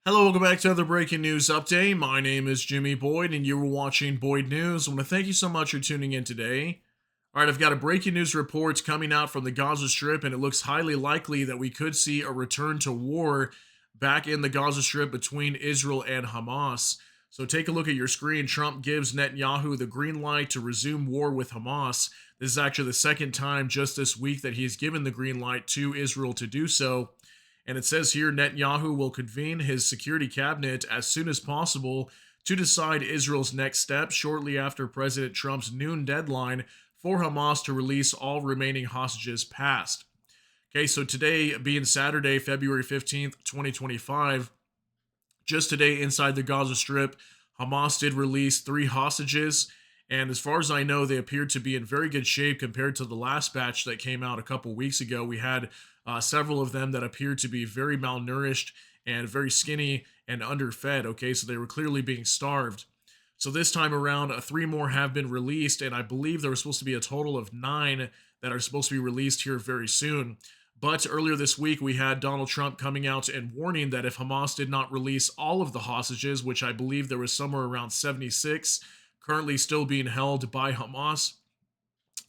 Hello, welcome back to another breaking news update. My name is Jimmy Boyd, and you were watching Boyd News. I want to thank you so much for tuning in today. All right, I've got a breaking news report coming out from the Gaza Strip, and it looks highly likely that we could see a return to war back in the Gaza Strip between Israel and Hamas. So take a look at your screen. Trump gives Netanyahu the green light to resume war with Hamas. This is actually the second time just this week that he's given the green light to Israel to do so. And it says here Netanyahu will convene his security cabinet as soon as possible to decide Israel's next step shortly after President Trump's noon deadline for Hamas to release all remaining hostages passed. Okay, so today being Saturday, February 15th, 2025, just today inside the Gaza Strip, Hamas did release three hostages. And as far as I know, they appeared to be in very good shape compared to the last batch that came out a couple weeks ago. We had several of them that appeared to be very malnourished and very skinny and underfed. Okay, so they were clearly being starved. So this time around, three more have been released, and I believe there was supposed to be a total of nine that are supposed to be released here very soon. But earlier this week, we had Donald Trump coming out and warning that if Hamas did not release all of the hostages, which I believe there was somewhere around 76 currently still being held by Hamas,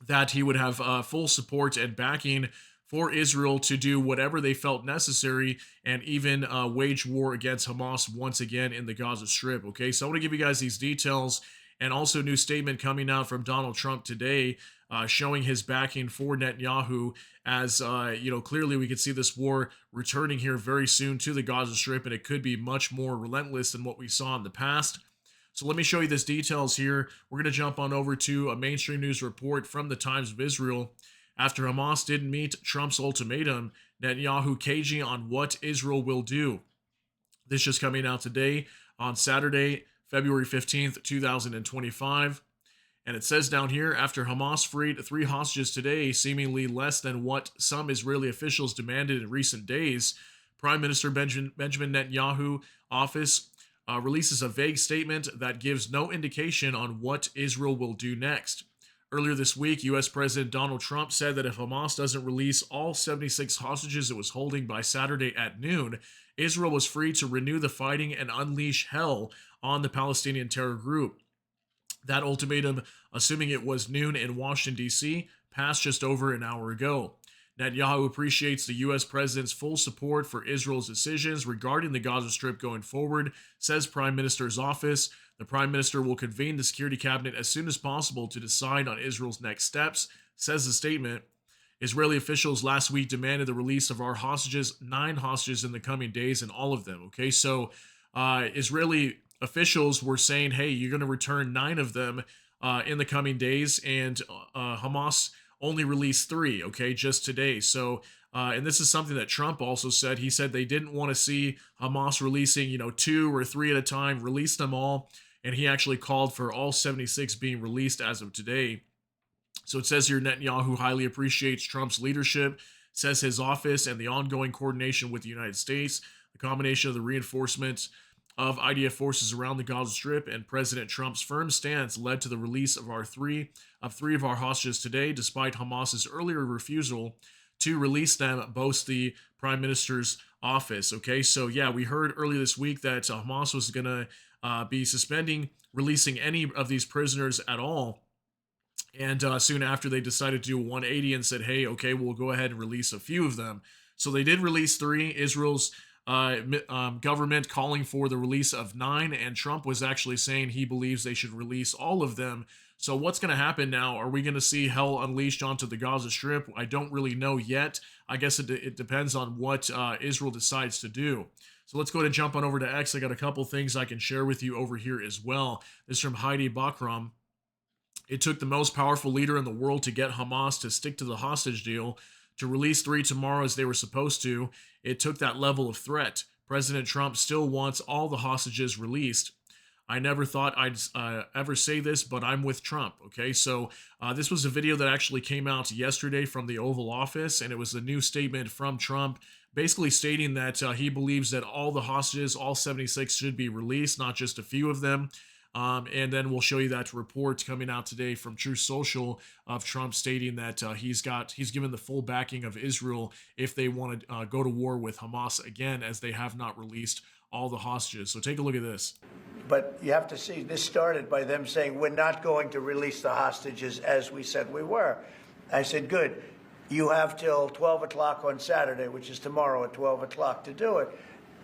that he would have full support and backing for Israel to do whatever they felt necessary and even wage war against Hamas once again in the Gaza Strip. Okay, so I want to give you guys these details and also a new statement coming out from Donald Trump today. Showing his backing for Netanyahu, as clearly we could see this war returning here very soon to the Gaza Strip, and it could be much more relentless than what we saw in the past. So let me show you this details here. We're going to jump on over to a mainstream news report from the Times of Israel. After Hamas didn't meet Trump's ultimatum, Netanyahu caging on what Israel will do. This just coming out today on Saturday, February 15th, 2025. And it says down here, after Hamas freed three hostages today, seemingly less than what some Israeli officials demanded in recent days, Prime Minister Benjamin Netanyahu office releases a vague statement that gives no indication on what Israel will do next. Earlier this week, U.S. President Donald Trump said that if Hamas doesn't release all 76 hostages it was holding by Saturday at noon, Israel was free to renew the fighting and unleash hell on the Palestinian terror group. That ultimatum, assuming it was noon in Washington, D.C., passed just over an hour ago. Netanyahu appreciates the U.S. president's full support for Israel's decisions regarding the Gaza Strip going forward, says Prime Minister's office. The Prime Minister will convene the Security Cabinet as soon as possible to decide on Israel's next steps, says the statement. Israeli officials last week demanded the release of our hostages, 9 hostages in the coming days, and all of them. Okay, so Israeli officials were saying, hey, you're going to return 9 of them in the coming days, and Hamas only released 3, okay, just today. So, and this is something that Trump also said. He said they didn't want to see Hamas releasing, 2 or 3 at a time, release them all. And he actually called for all 76 being released as of today. So it says here Netanyahu highly appreciates Trump's leadership, says his office, and the ongoing coordination with the United States. The combination of the reinforcement of IDF forces around the Gaza Strip and President Trump's firm stance led to the release of three of our hostages today, despite Hamas's earlier refusal to release them, boasts the Prime Minister's office. Okay, so yeah, we heard earlier this week that Hamas was going to be suspending releasing any of these prisoners at all. And soon after, they decided to do a 180 and said, hey, okay, we'll go ahead and release a few of them. So they did release 3. Israel's government calling for the release of 9, and Trump was actually saying he believes they should release all of them. So what's going to happen now? Are we going to see hell unleashed onto the Gaza Strip? I don't really know yet. I guess it depends on what Israel decides to do. So let's go ahead and jump on over to X. I got a couple things I can share with you over here as well. This is from Heidi Bakram. It took the most powerful leader in the world to get Hamas to stick to the hostage deal, to release 3 tomorrow as they were supposed to. It took that level of threat. President Trump still wants all the hostages released. I never thought I'd ever say this, but I'm with Trump. Okay, so this was a video that actually came out yesterday from the Oval Office, and it was a new statement from Trump basically stating that he believes that all the hostages, all 76, should be released, not just a few of them. And then we'll show you that report coming out today from True Social of Trump stating that he's given the full backing of Israel if they want to go to war with Hamas again, as they have not released all the hostages. So take a look at this. But you have to see, this started by them saying, we're not going to release the hostages as we said we were. I said, good. You have till 12 o'clock on Saturday, which is tomorrow at 12 o'clock, to do it.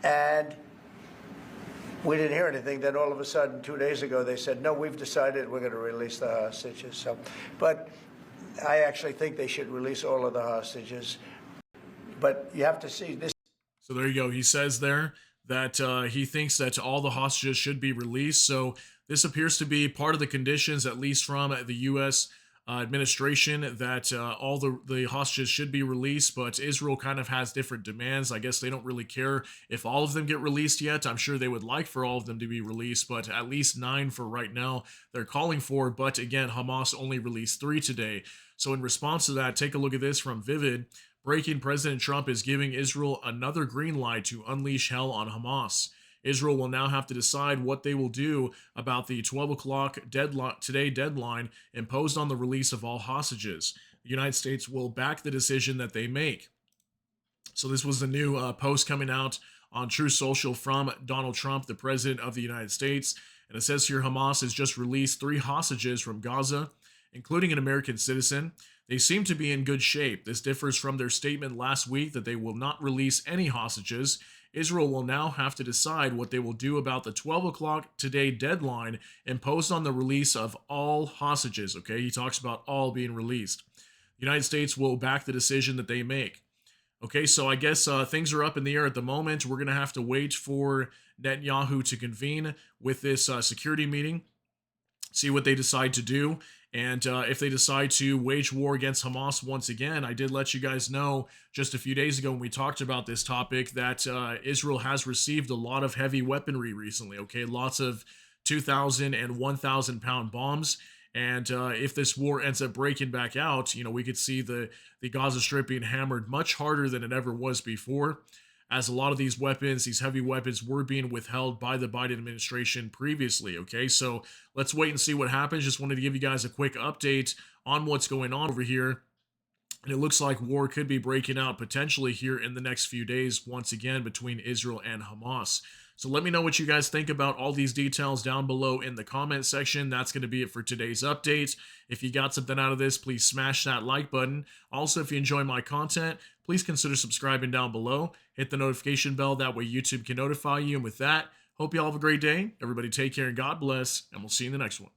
And we didn't hear anything. Then all of a sudden, 2 days ago, they said, no, we've decided we're going to release the hostages. So, but I actually think they should release all of the hostages. But you have to see this. So there you go. He says there that he thinks that all the hostages should be released. So this appears to be part of the conditions, at least from the U.S. Administration, that all the hostages should be released. But Israel kind of has different demands. I guess they don't really care if all of them get released yet. I'm sure they would like for all of them to be released, but at least 9 for right now they're calling for. But again, Hamas only released 3 today. So in response to that, take a look at this from Vivid. Breaking: President Trump is giving Israel another green light to unleash hell on Hamas. Israel will now have to decide what they will do about the 12 o'clock deadline imposed on the release of all hostages. The United States will back the decision that they make. So this was the new post coming out on True Social from Donald Trump, the president of the United States. And it says here, Hamas has just released 3 hostages from Gaza, including an American citizen. They seem to be in good shape. This differs from their statement last week that they will not release any hostages. Israel will now have to decide what they will do about the 12 o'clock today deadline imposed on the release of all hostages. Okay, he talks about all being released. The United States will back the decision that they make. Okay, so I guess things are up in the air at the moment. We're going to have to wait for Netanyahu to convene with this security meeting, see what they decide to do. And if they decide to wage war against Hamas once again, I did let you guys know just a few days ago when we talked about this topic that Israel has received a lot of heavy weaponry recently, okay? Lots of 2,000 and 1,000 pound bombs. And if this war ends up breaking back out, you know, we could see the Gaza Strip being hammered much harder than it ever was before, as a lot of these weapons, these heavy weapons, were being withheld by the Biden administration previously, okay? So let's wait and see what happens. Just wanted to give you guys a quick update on what's going on over here. And it looks like war could be breaking out potentially here in the next few days, once again, between Israel and Hamas. So let me know what you guys think about all these details down below in the comment section. That's going to be it for today's update. If you got something out of this, please smash that like button. Also, if you enjoy my content, please consider subscribing down below. Hit the notification bell. That way YouTube can notify you. And with that, hope you all have a great day. Everybody take care and God bless. And we'll see you in the next one.